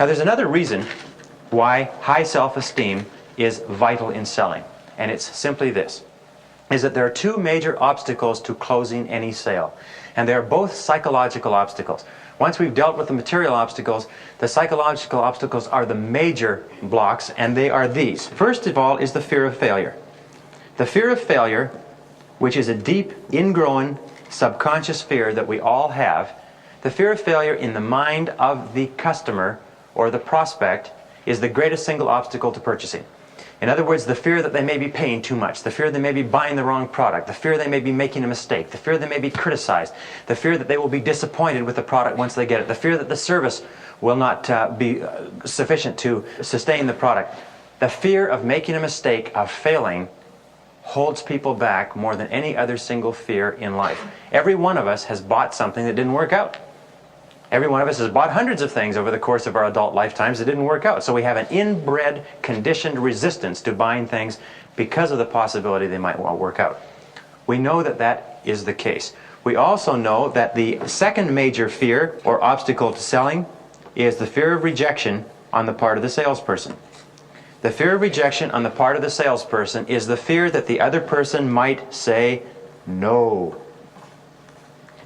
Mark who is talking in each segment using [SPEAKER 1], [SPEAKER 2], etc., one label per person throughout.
[SPEAKER 1] Now there's another reason why high self-esteem is vital in selling, and it's simply this, is that there are two major obstacles to closing any sale, and they are both psychological obstacles. Once we've dealt with the material obstacles, the psychological obstacles are the major blocks, and they are these. First of all is the fear of failure. The fear of failure, which is a deep, ingrown, subconscious fear that we all have, the fear of failure in the mind of the customer or the prospect is the greatest single obstacle to purchasing. In other words, the fear that they may be paying too much, the fear they may be buying the wrong product, the fear they may be making a mistake, the fear they may be criticized, the fear that they will be disappointed with the product once they get it, the fear that the service will not be sufficient to sustain the product. The fear of making a mistake, of failing, holds people back more than any other single fear in life. Every one of us has bought something that didn't work out. Every one of us has bought hundreds of things over the course of our adult lifetimes that didn't work out. So we have an inbred, conditioned resistance to buying things because of the possibility they might not work out. We know that that is the case. We also know that the second major fear or obstacle to selling is the fear of rejection on the part of the salesperson. The fear of rejection on the part of the salesperson is the fear that the other person might say no.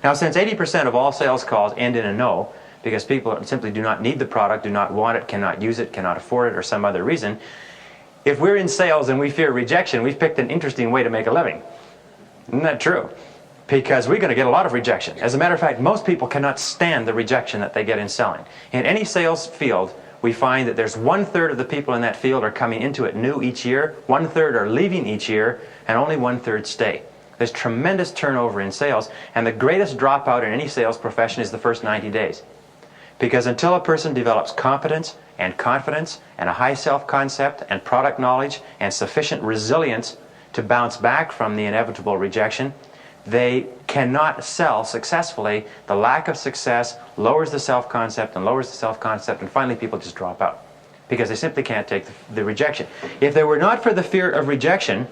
[SPEAKER 1] Now, since 80% of all sales calls end in a no, because people simply do not need the product, do not want it, cannot use it, cannot afford it, or some other reason, if we're in sales and we fear rejection, we've picked an interesting way to make a living. Isn't that true? Because we're going to get a lot of rejection. As a matter of fact, most people cannot stand the rejection that they get in selling. In any sales field, we find that there's 1/3 of the people in that field are coming into it new each year, 1/3 are leaving each year, and only 1/3 stay. There's tremendous turnover in sales, and the greatest dropout in any sales profession is the first 90 days. Because until a person develops competence and confidence and a high self-concept and product knowledge and sufficient resilience to bounce back from the inevitable rejection, they cannot sell successfully. The lack of success lowers the self-concept and lowers the self-concept, and finally people just drop out because they simply can't take the rejection. If there were not for the fear of rejection,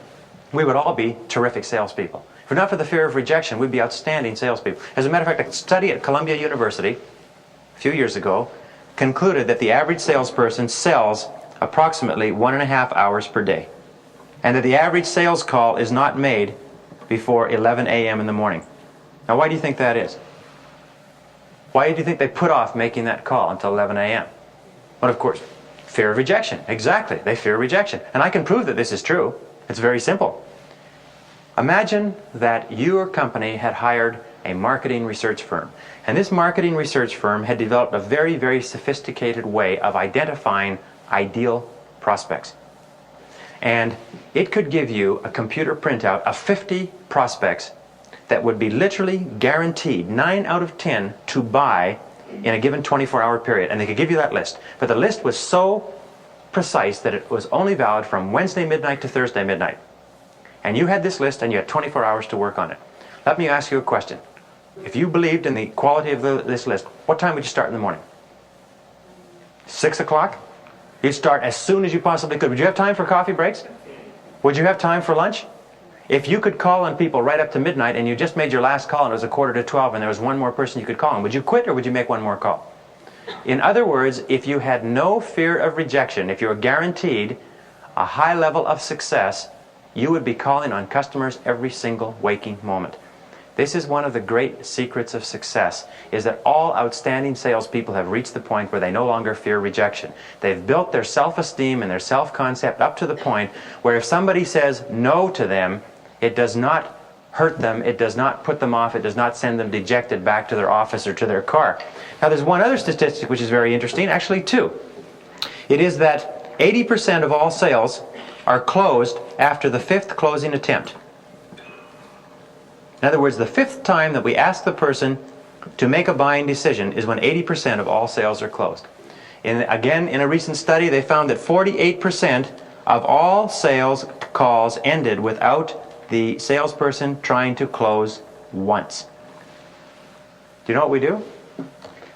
[SPEAKER 1] we would all be terrific salespeople. If not for the fear of rejection, we'd be outstanding salespeople. As a matter of fact, a study at Columbia University a few years ago concluded that the average salesperson sells approximately 1.5 hours per day, and that the average sales call is not made before 11 a.m. in the morning. Now, why do you think that is? Why do you think they put off making that call until 11 a.m.? Well, of course, fear of rejection. Exactly, they fear rejection. And I can prove that this is true. It's very simple. Imagine that your company had hired a marketing research firm, and this marketing research firm had developed a very, very sophisticated way of identifying ideal prospects. And it could give you a computer printout of 50 prospects that would be literally guaranteed 9 out of 10 to buy in a given 24-hour period. And they could give you that list. But the list was so precise that it was only valid from Wednesday midnight to Thursday midnight. And you had this list and you had 24 hours to work on it. Let me ask you a question. If you believed in the quality of this list, what time would you start in the morning? 6 o'clock? You'd start as soon as you possibly could. Would you have time for coffee breaks? Would you have time for lunch? If you could call on people right up to midnight and you just made your last call and it was 11:45 and there was one more person you could call on, would you quit or would you make one more call? In other words, if you had no fear of rejection, if you were guaranteed a high level of success, you would be calling on customers every single waking moment. This is one of the great secrets of success, is that all outstanding salespeople have reached the point where they no longer fear rejection. They've built their self-esteem and their self-concept up to the point where if somebody says no to them, it does not hurt them, it does not put them off, it does not send them dejected back to their office or to their car. Now there's one other statistic which is very interesting, actually two. It is that 80% of all sales are closed after the 5th closing attempt. In other words, the 5th time that we ask the person to make a buying decision is when 80% of all sales are closed. Again, in a recent study, they found that 48% of all sales calls ended without the salesperson trying to close once. Do you know what we do?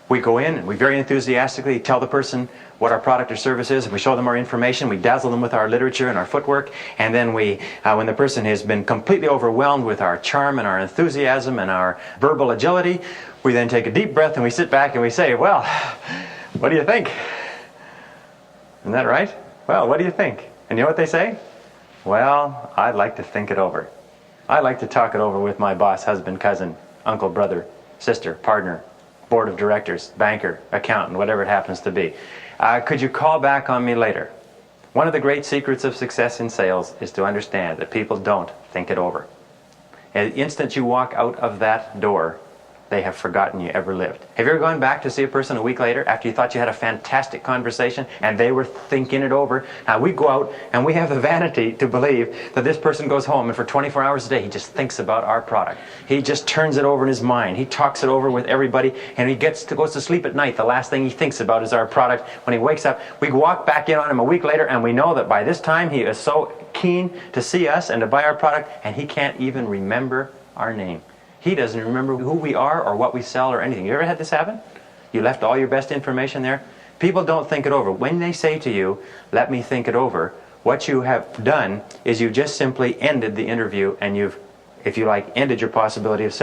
[SPEAKER 1] We go in and we very enthusiastically tell the person what our product or service is, and we show them our information, we dazzle them with our literature and our footwork, and then we, when the person has been completely overwhelmed with our charm and our enthusiasm and our verbal agility, we then take a deep breath and we sit back and we say, well, what do you think? Isn't that right? Well, what do you think? And you know what they say? Well, I'd like to think it over. I'd like to talk it over with my boss, husband, cousin, uncle, brother, sister, partner, board of directors, banker, accountant, whatever it happens to be. Could you call back on me later? One of the great secrets of success in sales is to understand that people don't think it over. And the instant you walk out of that door, they have forgotten you ever lived. Have you ever gone back to see a person a week later after you thought you had a fantastic conversation and they were thinking it over? Now we go out and we have the vanity to believe that this person goes home and for 24 hours a day he just thinks about our product. He just turns it over in his mind. He talks it over with everybody, and he goes to sleep at night. The last thing he thinks about is our product. When he wakes up, we walk back in on him a week later and we know that by this time he is so keen to see us and to buy our product, and he can't even remember our name. He doesn't remember who we are or what we sell or anything. You ever had this happen? You left all your best information there? People don't think it over. When they say to you, let me think it over, what you have done is you just simply ended the interview, and you've, if you like, ended your possibility of